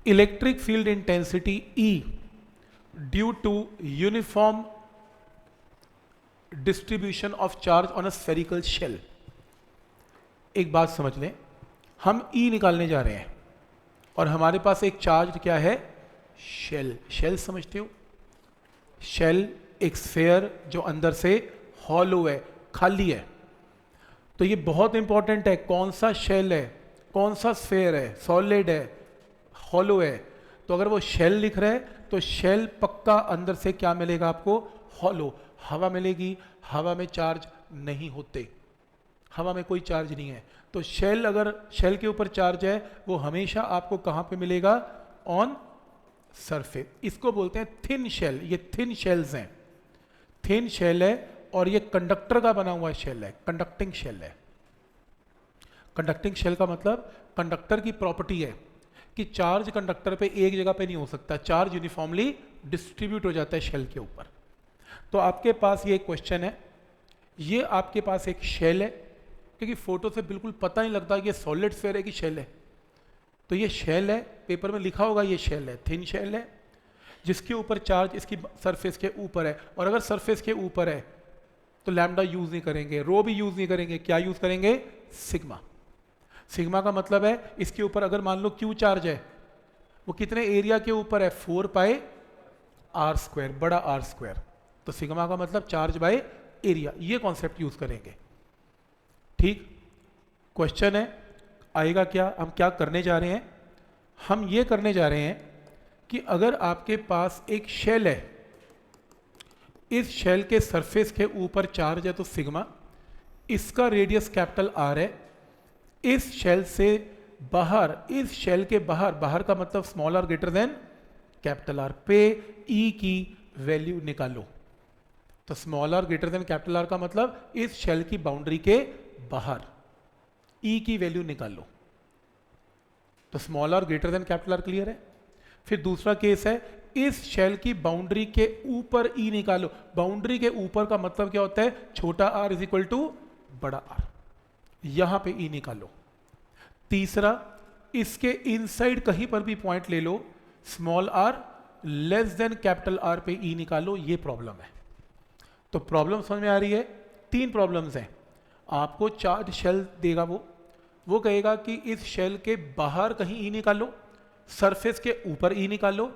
Electric field intensity E due to uniform distribution of charge on a spherical shell. एक बात समझ लें, हम E निकालने जा रहे हैं और हमारे पास एक चार्ज क्या है, शेल। शेल समझते हो? शेल एक स्फेयर जो अंदर से हॉलो है, खाली है। तो ये बहुत इंपॉर्टेंट है, कौन सा शेल है, कौन सा स्फेयर है, सॉलिड है, हॉलो है। तो अगर वो शेल लिख रहा है तो शेल पक्का अंदर से क्या मिलेगा आपको, हॉलो। हवा मिलेगी, हवा में चार्ज नहीं होते, हवा में कोई चार्ज नहीं है। तो शेल, अगर शेल के ऊपर चार्ज है वो हमेशा आपको कहाँ पे मिलेगा, ऑन सरफेस। इसको बोलते हैं थिन शेल। ये थिन शेल्स हैं, थिन शेल है और ये कंडक्टर का बना हुआ शेल है, कंडक्टिंग शेल है। कंडक्टिंग शेल का मतलब कंडक्टर की प्रॉपर्टी है कि चार्ज कंडक्टर पे एक जगह पे नहीं हो सकता, चार्ज यूनिफॉर्मली डिस्ट्रीब्यूट हो जाता है शेल के ऊपर। तो आपके पास ये क्वेश्चन है, ये आपके पास एक शेल है, क्योंकि फोटो से बिल्कुल पता नहीं लगता कि ये सॉलिड स्फेयर है कि शेल है। तो ये शेल है, पेपर में लिखा होगा ये शेल है, थिन शेल है, जिसके ऊपर चार्ज इसकी सरफेस के ऊपर है। और अगर सरफेस के ऊपर है तो लैम्डा यूज नहीं करेंगे, रो भी यूज नहीं करेंगे, क्या यूज करेंगे, सिग्मा। सिग्मा का मतलब है इसके ऊपर अगर मान लो क्यू चार्ज है, वो कितने एरिया के ऊपर है, 4 पाई आर स्क्वायर, बड़ा आर स्क्वायर। तो सिग्मा का मतलब चार्ज बाय एरिया, ये कॉन्सेप्ट यूज करेंगे। ठीक, क्वेश्चन है आएगा क्या, हम क्या करने जा रहे हैं, हम ये करने जा रहे हैं कि अगर आपके पास एक शेल है, इस शेल के सरफेस के ऊपर चार्ज है तो सिग्मा, इसका रेडियस कैपिटल आर है, इस शेल से बाहर, इस शेल के बाहर, बाहर का मतलब small R greater than capital R पे ई की वैल्यू निकालो। तो small R greater than capital R का मतलब इस शेल की बाउंड्री के बाहर ई की वैल्यू निकालो। तो small R greater than capital R clear है। फिर दूसरा केस है, इस शेल की बाउंड्री के ऊपर ई निकालो। बाउंड्री के ऊपर का मतलब क्या होता है, छोटा आर इज इक्वल टू बड़ा आर, यहां पे ई निकालो। तीसरा, इसके इनसाइड कहीं पर भी पॉइंट ले लो, small R less than capital R पे ई निकालो, ये प्रॉब्लम है। तो प्रॉब्लम समझ में आ रही है, 3 प्रॉब्लम्स हैं। आपको चार्ज शेल देगा, वो कहेगा कि इस शेल के बाहर कहीं ई निकालो, सरफेस के ऊपर ई निकालो,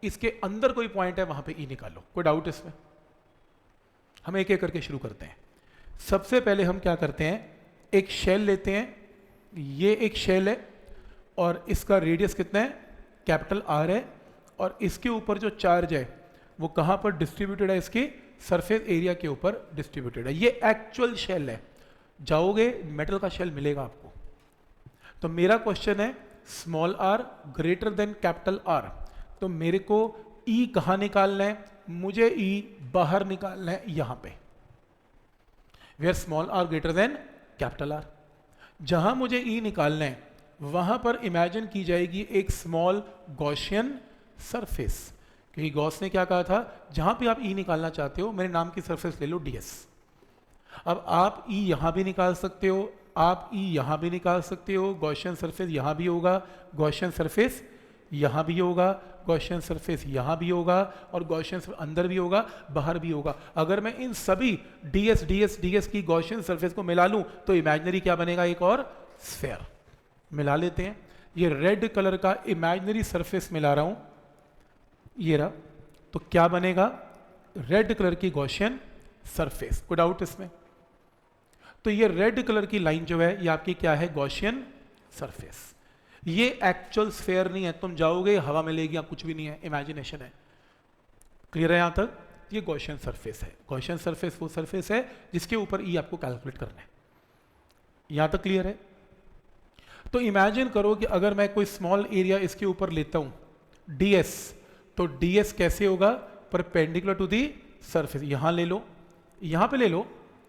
इसके अंदर कोई पॉइंट है वहां पे ई निकालो। कोई डाउट इसमें? हम एक एक करके शुरू करते हैं। सबसे पहले हम क्या करते हैं, एक शेल लेते हैं, ये एक शेल है और इसका रेडियस कितना है, कैपिटल आर है, और इसके ऊपर जो चार्ज है वो कहां पर डिस्ट्रीब्यूटेड है, इसके सरफेस एरिया के ऊपर डिस्ट्रीब्यूटेड है। ये एक्चुअल शेल है, जाओगे मेटल का शेल मिलेगा आपको। तो मेरा क्वेश्चन है small R greater than capital R, तो मेरे को ई कहां निकालना है, मुझे ई बाहर निकालना है, यहां पे, where small R greater than capital R. जहां मुझे ई निकालना है वहां पर इमेजिन की जाएगी एक स्मॉल गॉसियन सरफेस, क्योंकि गॉस ने क्या कहा था, जहां पे आप ई निकालना चाहते हो मेरे नाम की सरफेस ले लो ds। अब आप ई यहां भी निकाल सकते हो, आप ई यहां भी निकाल सकते हो, गॉसियन सरफेस यहां भी होगा, गॉसियन सरफेस यहां भी होगा, गॉसियन सरफेस यहां भी होगा, और गॉसियन अंदर भी होगा, बाहर भी होगा। अगर मैं इन सभी ds ds ds की गॉसियन सरफेस को मिला लूं तो इमेजिनरी क्या बनेगा, एक और स्फेयर। मिला लेते हैं, ये रेड कलर का इमेजिनरी सरफेस मिला रहा हूं, ये रहा, तो क्या बनेगा, रेड कलर की गॉसियन सरफेस। कोई डाउट इसमें? तो ये रेड कलर की लाइन जो है ये आपकी क्या है, गॉसियन सरफेस। ये एक्चुअल स्फेयर नहीं है, तुम जाओगे हवा मिलेगी, यहाँ कुछ भी नहीं है, इमेजिनेशन है। क्लियर है यहां तक? ये गॉसियन सरफेस है। गॉसियन सरफेस वो सरफेस है जिसके ऊपर ई आपको कैलकुलेट करना है। यहां तक क्लियर है? तो इमेजिन करो कि अगर मैं कोई स्मॉल एरिया इसके ऊपर लेता हूं ds, तो ds कैसे होगा, परपेंडिकुलर टू दी सरफेस। यहां ले लो, यहां पे ले लो,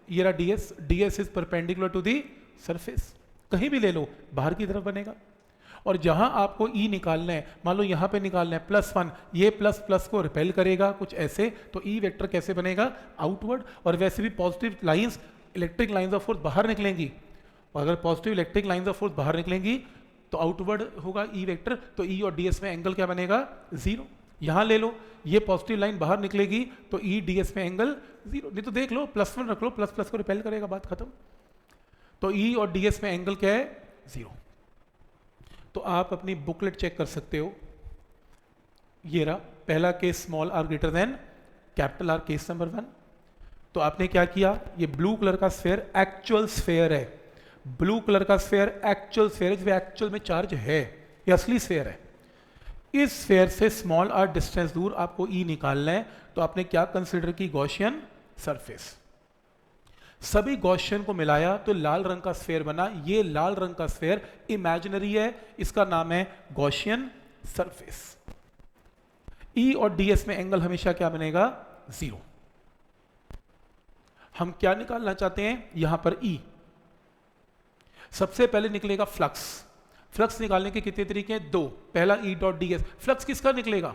ये रहा ds, ds is perpendicular to the surface. कहीं भी ले लो, बाहर की तरफ बनेगा। और जहां आपको ई निकालना है, मान लो यहां पे निकालना है +1, ये प्लस प्लस को रिपेल करेगा कुछ ऐसे, तो ई वेक्टर कैसे बनेगा, आउटवर्ड। और वैसे भी positive lines, electric lines of force बाहर निकलेंगी, और अगर positive electric lines of force बाहर निकलेंगी तो आउटवर्ड होगा ई वेक्टर, तो ई और ds में एंगल क्या बनेगा 0। यहां ले लो, ये पॉजिटिव लाइन बाहर निकलेगी तो ई ds में एंगल 0, नहीं तो देख लो +1 रख लो, प्लस प्लस को रिपेल करेगा, बात खत्म। तो ई और ds में एंगल क्या है 0। तो आप अपनी बुकलेट चेक कर सकते हो, ये रहा पहला case small r greater than capital R, case number 1। तो आपने क्या किया, ये ब्लू कलर का स्फेयर एक्चुअल स्फेयर है, ब्लू कलर का स्फेयर एक्चुअल स्फेयर है, जिसमें एक्चुअल में चार्ज है, ये असली स्फेयर है। इस स्फेयर से स्मॉल r डिस्टेंस दूर आपको E निकालना है, तो आपने क्या कंसिडर की, गॉसियन सरफेस। सभी गॉसियन को मिलाया तो लाल रंग का स्फेयर बना। ये लाल रंग का स्फेयर इमेजिनरी है, इसका नाम है गॉसियन सरफेस। E और ds में एंगल हमेशा क्या बनेगा 0। हम क्या निकालना चाहते हैं यहां पर E। सबसे पहले निकलेगा फ्लक्स। फ्लक्स निकालने के कितने तरीके हैं, 2। पहला E डॉट ds। फ्लक्स किसका निकलेगा,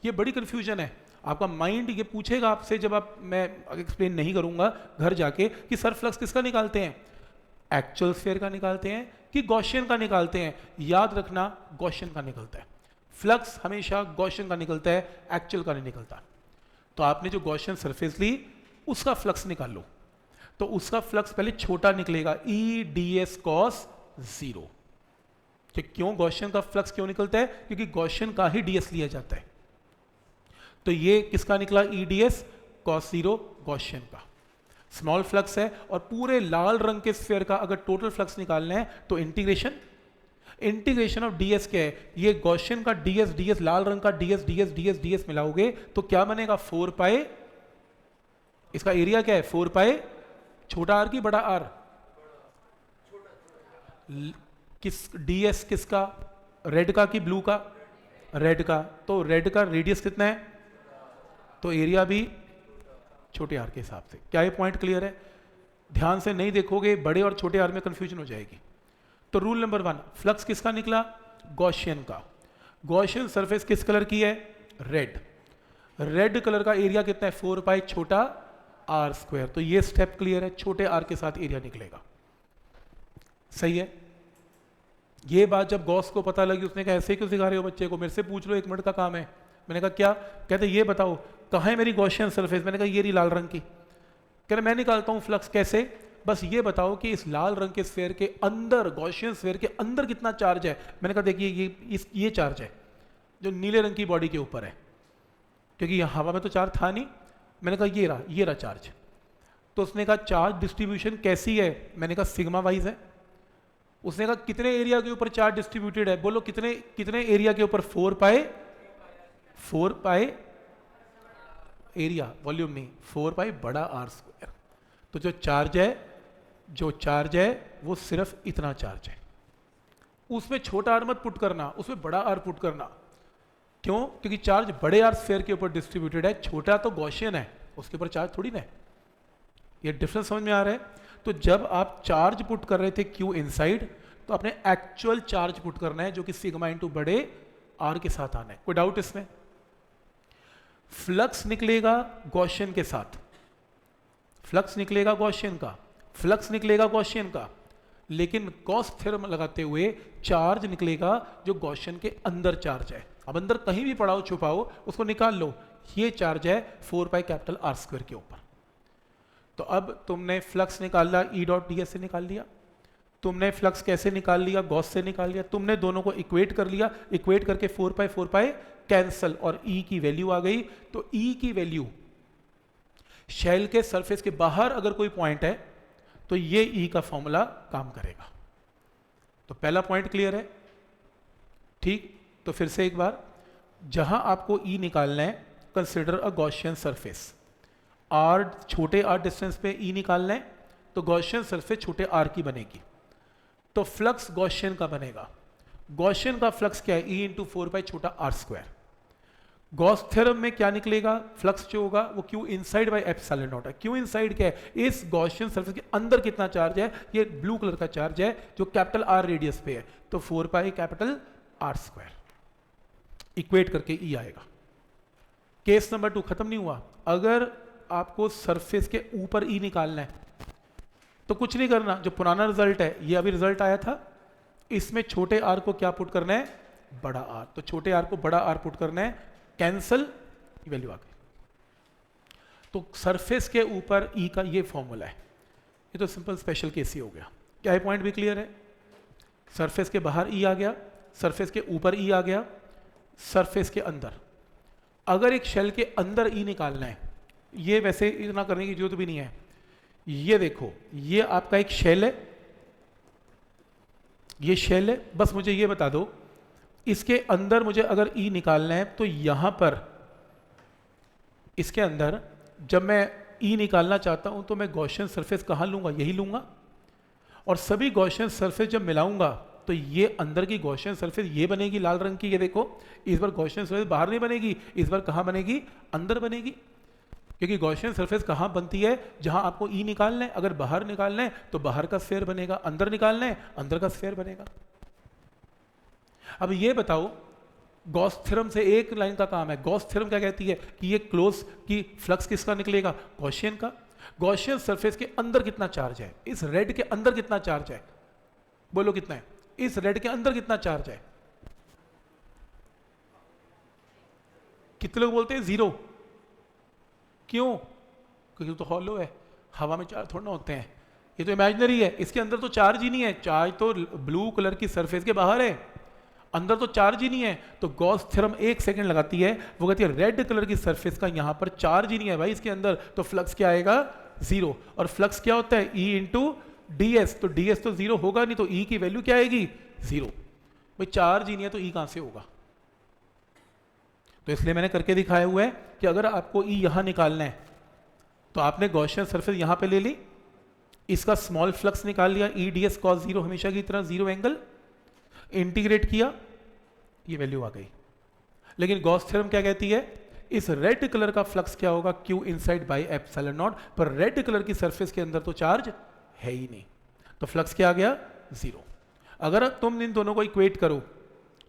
ये बड़ी कंफ्यूजन है, आपका माइंड ये पूछेगा आपसे जब आप, मैं एक्सप्लेन नहीं करूंगा घर जाके, कि सर फ्लक्स किसका निकालते हैं, एक्चुअल स्फीयर का निकालते हैं कि गॉसियन का निकालते हैं। याद रखना गॉसियन का निकलता है, फ्लक्स हमेशा गॉसियन का निकलता है, एक्चुअल का नहीं निकलता। तो आपने जो गॉसियन सरफेस ली उसका फ्लक्स निकाल लो, तो उसका फ्लक्स पहले छोटा निकलेगा ई ds cos 0। कि क्यों गॉसियन का फ्लक्स क्यों निकलता है, क्योंकि गॉसियन का ही ds लिया जाता है। तो ये किसका निकला, ई ds cos 0 गॉसियन का स्मॉल फ्लक्स है। और पूरे लाल रंग के स्फीयर का अगर टोटल फ्लक्स निकालना है तो इंटीग्रेशन ऑफ ds क्या है, ये गॉसियन का ds लाल रंग का ds मिलाओगे तो क्या बनेगा 4 पाई, इसका एरिया क्या है 4 पाई, छोटा r की बड़ा r, किस ds किसका, रेड का कि ब्लू का, रेड का। तो रेड का रेडियस कितना है, तो एरिया भी छोटे r के हिसाब से। क्या ये पॉइंट क्लियर है, ध्यान से नहीं देखोगे बड़े और छोटे r में कंफ्यूजन हो जाएगी। तो रूल नंबर 1, फ्लक्स किसका निकला, गॉसियन का। गॉसियन सरफेस किस कलर की है, रेड। रेड कलर का एरिया कितना है 4 पाई छोटा r स्क्वायर। तो ये स्टेप क्लियर है, छोटे r के साथ एरिया निकलेगा, सही है। ये बात जब गॉस को पता लगी, उसने कहा ऐसे क्यों सिखा रहे हो बच्चे को, मेरे से पूछ लो, 1 मिनट का काम है। मैंने कहा क्या, कहते ये बताओ कहाँ है मेरी गॉसियन सरफेस। मैंने कहा ये रही लाल रंग की। कह रहे मैं निकालता हूँ फ्लक्स, कैसे, बस ये बताओ कि इस लाल रंग के स्फीयर के अंदर, गॉसियन स्फीयर के अंदर कितना चार्ज है। मैंने कहा देखिए ये चार्ज है जो नीले रंग की बॉडी के ऊपर है, क्योंकि हवा में तो चार्ज था नहीं। मैंने कहा ये रहा चार्ज। तो उसने कहा चार्ज डिस्ट्रीब्यूशन कैसी है, मैंने कहा सिग्मा वाइज है। उसने कहा कितने एरिया के ऊपर चार्ज डिस्ट्रीब्यूटेड है, बोलो कितने एरिया के ऊपर, 4 पाई एरिया, वॉल्यूम नहीं, 4 पाई बड़ा r स्क्वायर। तो जो चार्ज है वो सिर्फ इतना चार्ज है, उसमें छोटा r मत पुट करना, उसमें बड़ा r पुट करना। क्यों, क्योंकि चार्ज बड़े r स्फीयर के ऊपर डिस्ट्रीब्यूटेड है, छोटा तो गॉसियन है, उसके ऊपर चार्ज थोड़ी ना है। ये डिफरेंस समझ में आ रहा है। तो जब आप चार्ज पुट कर रहे थे Q इनसाइड, तो आपने एक्चुअल चार्ज पुट करना है जो कि सिग्मा इंटू बड़े R के साथ आना है। कोई डाउट इसमें। फ्लक्स निकलेगा गॉसियन के साथ, फ्लक्स निकलेगा गॉसियन का, लेकिन गॉस थ्योरम लगाते हुए चार्ज निकलेगा जो गॉसियन के अंदर चार्ज है। अब अंदर कहीं भी पड़ाओ छुपाओ, उसको निकाल लो। ये चार्ज है 4 पाई कैपिटल R स्क्वायर के ऊपर। तो अब तुमने फ्लक्स निकाला, ई डॉट ds से निकाल लिया। तुमने फ्लक्स कैसे निकाल लिया, गॉस से निकाल लिया। तुमने दोनों को इक्वेट कर लिया, इक्वेट करके 4 पाई कैंसल, और E की वैल्यू आ गई। तो E की वैल्यू शेल के सरफेस के बाहर अगर कोई पॉइंट है तो ये E का फॉर्मूला काम करेगा। तो पहला पॉइंट क्लियर है, ठीक। तो फिर से एक बार, जहां आपको E निकालना है, consider a Gaussian surface. R छोटे r डिस्टेंस पे E निकालना है, तो गॉसियन सरफेस छोटे r की बनेगी। तो फ्लक्स गॉसियन का बनेगा। गॉसियन का फ्लक्स क्या है, E इंटू 4 पाई छोटा r स्क्वायर। गॉस थ्योरम में क्या निकलेगा, फ्लक्स जो होगा वो Q inside by epsilon not है। Q इनसाइड क्या है, इस गॉसियन सरफेस के अंदर कितना चार्ज है, ये ब्लू कलर का चार्ज है जो कैपिटल R रेडियस पे है। तो 4 pi capital R square, equate करके E आएगा। केस नंबर 2 खत्म नहीं हुआ। अगर आपको सरफेस के ऊपर E निकालना है तो कुछ नहीं करना, जो पुराना रिजल्ट है, ये अभी रिजल्ट आया था, इसमें छोटे आर को क्या पुट करना है, बड़ा आर, तो छोटे आर को बड़ा आर पुट करना है, कैंसल, वैल्यू आ गई। तो सरफेस के ऊपर ई का ये फॉर्मूला है, ये तो सिंपल स्पेशल केस ही हो गया। क्या ये पॉइंट भी क्लियर है? सरफेस के बाहर ई आ गया, सरफेस के ऊपर ई आ गया, सरफेस के अंदर। अगर एक शेल के अंदर ई निकालना है, ये वैसे इतना करने की जरूरत भी नहीं है, ये देखो ये आपका एक शेल है, ये शेल है, बस मुझे ये बता दो इसके अंदर मुझे अगर ई निकालना है तो यहां पर इसके अंदर जब मैं ई निकालना चाहता हूं तो मैं गॉसियन सरफेस कहां लूंगा, यही लूंगा, और सभी गॉसियन सरफेस जब मिलाऊंगा तो ये अंदर की गॉसियन सरफेस ये बनेगी लाल रंग की, ये देखो इस बार गॉसियन सरफेस बाहर नहीं बनेगी, इस बार कहां बनेगी, अंदर बनेगी। क्योंकि गॉसियन सरफेस कहां बनती है, जहां आपको ई निकालना है, अगर बाहर निकालना है तो बाहर का स्फीयर बनेगा, अंदर निकालना है अंदर का स्फीयर बनेगा। अब ये बताओ गॉस थ्योरम से एक लाइन का काम है, गॉस थ्योरम क्या कहती है कि ये क्लोज की फ्लक्स किसका निकलेगा, गॉसियन का। गॉसियन सरफेस के अंदर कितना चार्ज है, इस रेड के अंदर कितना चार्ज है, बोलो कितना है, इस रेड के अंदर कितना चार्ज है, कितने लोग बोलते हैं जीरो, क्यों, क्योंकि तो हॉलो है, हवा में चार्ज थोड़ा ना होते हैं, ये तो इमेजिनरी है, इसके अंदर तो चार्ज ही नहीं है, चार्ज तो ब्लू कलर की सरफेस के बाहर है, अंदर तो चार्ज ही नहीं है। तो गॉस थ्योरम एक सेकंड लगाती है, वो कहती है रेड कलर की सरफेस का यहां पर चार्ज ही नहीं है भाई इसके अंदर, तो फ्लक्स क्या आएगा, जीरो। और फ्लक्स क्या होता है, ई इंटू डी एस, तो डी एस तो जीरो होगा नहीं, तो ई की वैल्यू क्या आएगी, जीरो। भाई चार्ज ही नहीं है तो ई कहां से होगा, तो इसलिए मैंने करके दिखाया हुआ है कि अगर आपको ई यहां निकालना है तो आपने गॉसियन सरफेस यहां पे ले ली, इसका स्मॉल फ्लक्स निकाल लिया, E D S cos zero हमेशा की तरह जीरो एंगल, इंटीग्रेट किया, ये वैल्यू आ गई। लेकिन गॉस थ्योरम क्या कहती है, इस रेड कलर का फ्लक्स क्या होगा, Q inside by epsilon not, पर रेड कलर की सरफेस के अंदर तो चार्ज है ही नहीं, तो फ्लक्स क्या आ गया, जीरो। अगर तुम इन दोनों को इक्वेट करो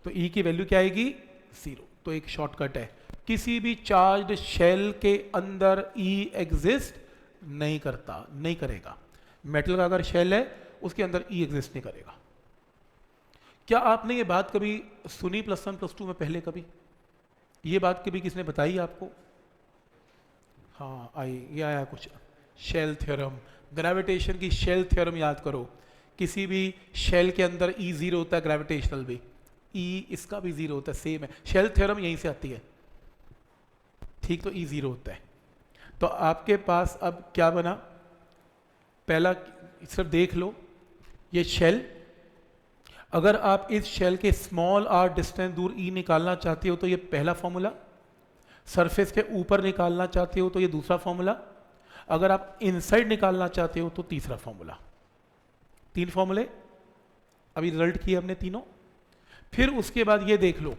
तो ई की वैल्यू क्या आएगी, जीरो। तो एक शॉर्टकट है, किसी भी चार्ज शेल के अंदर ई एग्जिस्ट नहीं करता, नहीं करेगा। मेटल का अगर शेल है उसके अंदर ई एग्जिस्ट नहीं करेगा। क्या आपने ये बात कभी सुनी प्लस वन प्लस टू में पहले, कभी ये बात कभी किसने बताई आपको? हाँ आई, ये आया कुछ, शेल थ्योरम, ग्रेविटेशन की शेल थ्योरम याद करो, किसी भी शेल के अंदर ई जीरो होता है, ग्रेविटेशनल भी ई इसका भी जीरो होता है, सेम है, शेल थ्योरम यहीं से आती है, ठीक, तो ई जीरो होता है। तो आपके पास अब क्या बना, पहला सिर्फ देख लो, ये शेल, अगर आप इस शेल के स्मॉल आर डिस्टेंस दूर ई निकालना चाहते हो तो ये पहला फॉर्मूला, सरफेस के ऊपर निकालना चाहते हो तो ये दूसरा फॉर्मूला, अगर आप इनसाइड निकालना चाहते हो तो तीसरा फॉर्मूला। तीन फॉर्मूले अभी रिजल्ट किए हमने तीनों। फिर उसके बाद ये देख लो,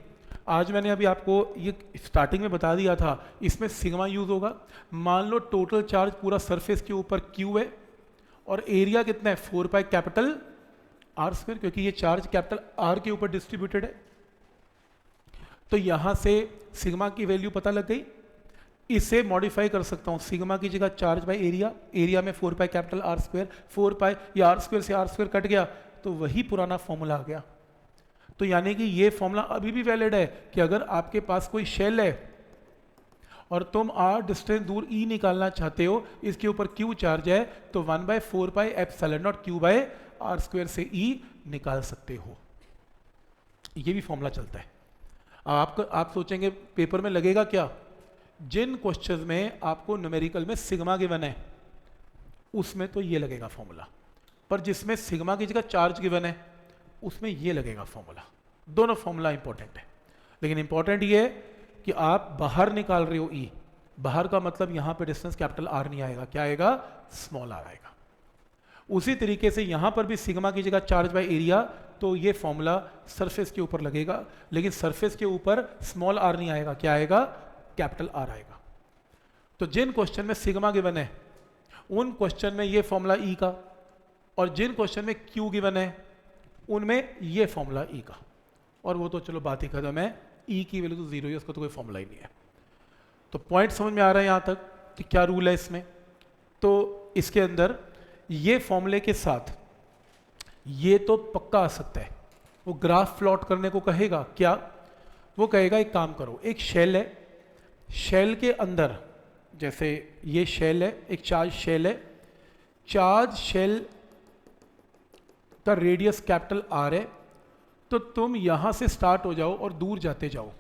आज मैंने अभी आपको ये स्टार्टिंग में बता दिया था, इसमें सिग्मा यूज होगा। मान लो टोटल चार्ज पूरा सरफेस के ऊपर क्यू है और एरिया कितना है, 4 पाई कैपिटल आर स्क्वायर, क्योंकि ये चार्ज कैपिटल आर के ऊपर डिस्ट्रीब्यूटेड है। तो यहां से सिग्मा की वैल्यू पता लग गई, इसे मॉडिफाई कर सकता हूं, सिग्मा की जगह चार्ज बाय एरिया, एरिया में 4 पाई कैपिटल आर स्क्वायर, 4 पाई ये आर स्क्वायर से आर स्क्वायर कट गया तो वही पुराना फॉर्मूला आ गया। तो यानी कि ये फॉर्मूला अभी भी वैलिड है कि अगर आपके पास कोई शेल है और तुम आर डिस्टेंस दूर ई निकालना चाहते हो, इसके ऊपर क्यू चार्ज है, तो 1/4 pi epsilon naught Q by R square से ई निकाल सकते हो। ये भी फॉर्मूला चलता है। आप सोचेंगे पेपर में लगेगा क्या, जिन क्वेश्चंस में आपको न्यूमेरिकल में सिग्मा गिवन है उसमें तो ये लगेगा फॉर्मूला, पर जिसमें सिग्मा की जगह चार्ज गिवन है उसमें ये लगेगा फॉर्मूला। दोनों फॉर्मूला इंपॉर्टेंट है, लेकिन इंपॉर्टेंट ये है कि आप बाहर निकाल रहे हो ई, बाहर का मतलब यहां पे डिस्टेंस कैपिटल आर नहीं आएगा, क्या आएगा, स्मॉल आर आएगा। उसी तरीके से यहां पर भी सिग्मा की जगह चार्ज बाय एरिया, तो ये फॉर्मूला सरफेस के ऊपर लगेगा, लेकिन सरफेस के ऊपर स्मॉल आर नहीं आएगा, क्या आएगा, कैपिटल आर आएगा। तो जिन क्वेश्चन में सिग्मा गिवन है उन क्वेश्चन में ये फॉर्मूला ई का, और जिन क्वेश्चन में क्यू गिवन है उनमें ये फॉर्मूला ई का, और वो तो चलो बात ही खत्म है, ई की वैल्यू तो जीरो है, उसका तो कोई फॉर्मूला ही नहीं है। तो पॉइंट समझ में आ रहा है यहां तक कि क्या रूल है इसमें। तो इसके अंदर ये फॉर्मूले के साथ ये तो पक्का आ सकता है वो ग्राफ प्लॉट करने को कहेगा क्या, वो कहेगा एक काम करो, एक शेल है, शेल के अंदर जैसे ये शेल है, एक चार्ज शेल है, चार्ज शेल का रेडियस कैपिटल आर है, तो तुम यहां से स्टार्ट हो जाओ और दूर जाते जाओ,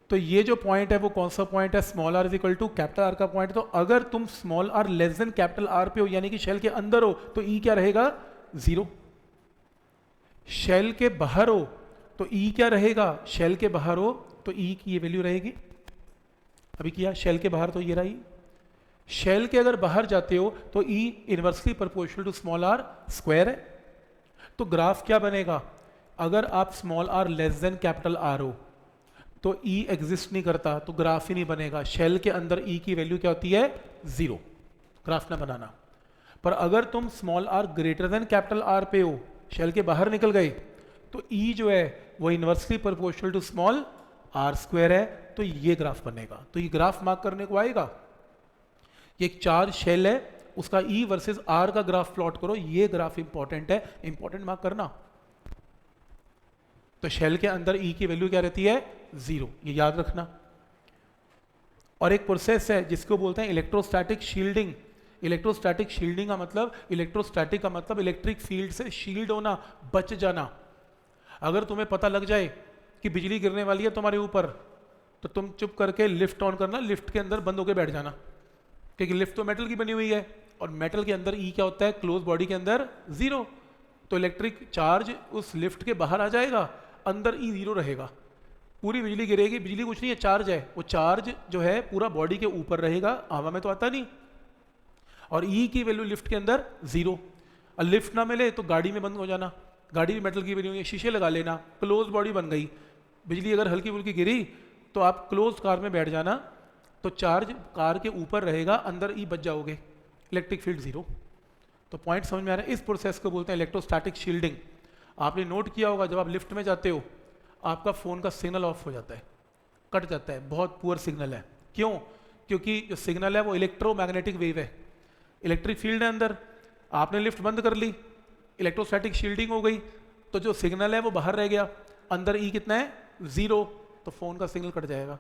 तो ये जो पॉइंट है वो कौन सा पॉइंट है, small R is equal to capital R का पॉइंट। तो अगर तुम small R less than capital R पे हो, यानी कि शेल के अंदर हो, तो ई क्या रहेगा, 0। शेल के बाहर हो तो ई क्या रहेगा, शेल के बाहर हो तो ई की ये वैल्यू रहेगी, अभी किया शेल के बाहर तो ये रही। शेल के अगर बाहर जाते हो तो E inversely proportional to small R square है। तो ग्राफ क्या बनेगा, अगर आप small R less than capital R हो तो ई एग्जिस्ट नहीं करता, तो ग्राफ ही नहीं बनेगा। शेल के अंदर ई की वैल्यू क्या होती है, 0, ग्राफ ना बनाना। पर अगर तुम small R greater than capital R पे हो, शेल के बाहर निकल गए, तो ई जो है वो inversely proportional to small R square है, तो ये ग्राफ बनेगा। तो ये ग्राफ मार्क करने को आएगा, ये एक चार्ज शेल है, उसका ई वर्सेस आर का ग्राफ प्लॉट करो, ये ग्राफ इंपॉर्टेंट है, इंपॉर्टेंट मार्क करना। तो शेल के अंदर ई की वैल्यू क्या रहती है, 0, ये याद रखना। और एक प्रोसेस है जिसको बोलते हैं इलेक्ट्रोस्टैटिक शील्डिंग। इलेक्ट्रोस्टैटिक शील्डिंग का मतलब, इलेक्ट्रोस्टैटिक का मतलब इलेक्ट्रिक फील्ड से शील्ड होना, बच जाना। अगर तुम्हें पता लग जाए कि बिजली गिरने वाली है तुम्हारे ऊपर, तो तुम चुप करके लिफ्ट ऑन करना, लिफ्ट के अंदर बंद होकर बैठ जाना, क्योंकि लिफ्ट तो मेटल की बनी हुई है, और मेटल के अंदर ई क्या होता है, क्लोज बॉडी के अंदर 0। तो इलेक्ट्रिक चार्ज उस लिफ्ट के बाहर आ जाएगा, अंदर ई 0 रहेगा, पूरी बिजली गिरेगी। बिजली कुछ नहीं है, चार्ज है, वो चार्ज जो है पूरा बॉडी के ऊपर रहेगा, हवा में तो आता नहीं। और ई की वैल्यू लिफ्ट के अंदर 0। और लिफ्ट ना मिले तो गाड़ी में बंद हो जाना, गाड़ी भी मेटल की बनी हुई है, शीशे लगा लेना, क्लोज बॉडी बन गई। बिजली अगर हल्की फुल्की गिरी तो आप क्लोज कार में बैठ जाना, तो चार्ज कार के ऊपर रहेगा, अंदर ई बच जाओगे, इलेक्ट्रिक फील्ड 0। तो पॉइंट समझ में आ रहा है, इस प्रोसेस को बोलते हैं इलेक्ट्रोस्टैटिक शील्डिंग। आपने नोट किया होगा, जब आप लिफ्ट में जाते हो आपका फ़ोन का सिग्नल ऑफ हो जाता है, कट जाता है, बहुत पुअर सिग्नल है। क्यों, क्योंकि जो सिग्नल है वो इलेक्ट्रोमैग्नेटिक वेव है, इलेक्ट्रिक फील्ड है अंदर, आपने लिफ्ट बंद कर ली, इलेक्ट्रोस्टैटिक शील्डिंग हो गई, तो जो सिग्नल है वो बाहर रह गया, अंदर ई कितना है, 0, तो फ़ोन का सिग्नल कट जाएगा।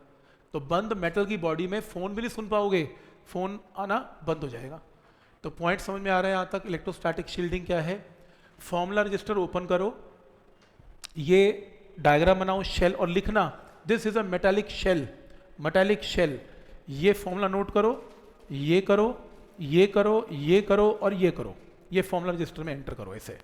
तो बंद मेटल की बॉडी में फ़ोन भी नहीं सुन पाओगे, फ़ोन आना बंद हो जाएगा। तो पॉइंट समझ में आ रहा है यहाँ तक, इलेक्ट्रोस्टैटिक शील्डिंग क्या है। फॉर्मूला रजिस्टर ओपन करो, ये डायग्राम बनाओ शेल, और लिखना this is a metallic shell, metallic shell. ये फॉर्मूला नोट करो, ये करो, ये करो, ये करो और ये करो, ये फॉर्मूला रजिस्टर में एंटर करो ऐसे।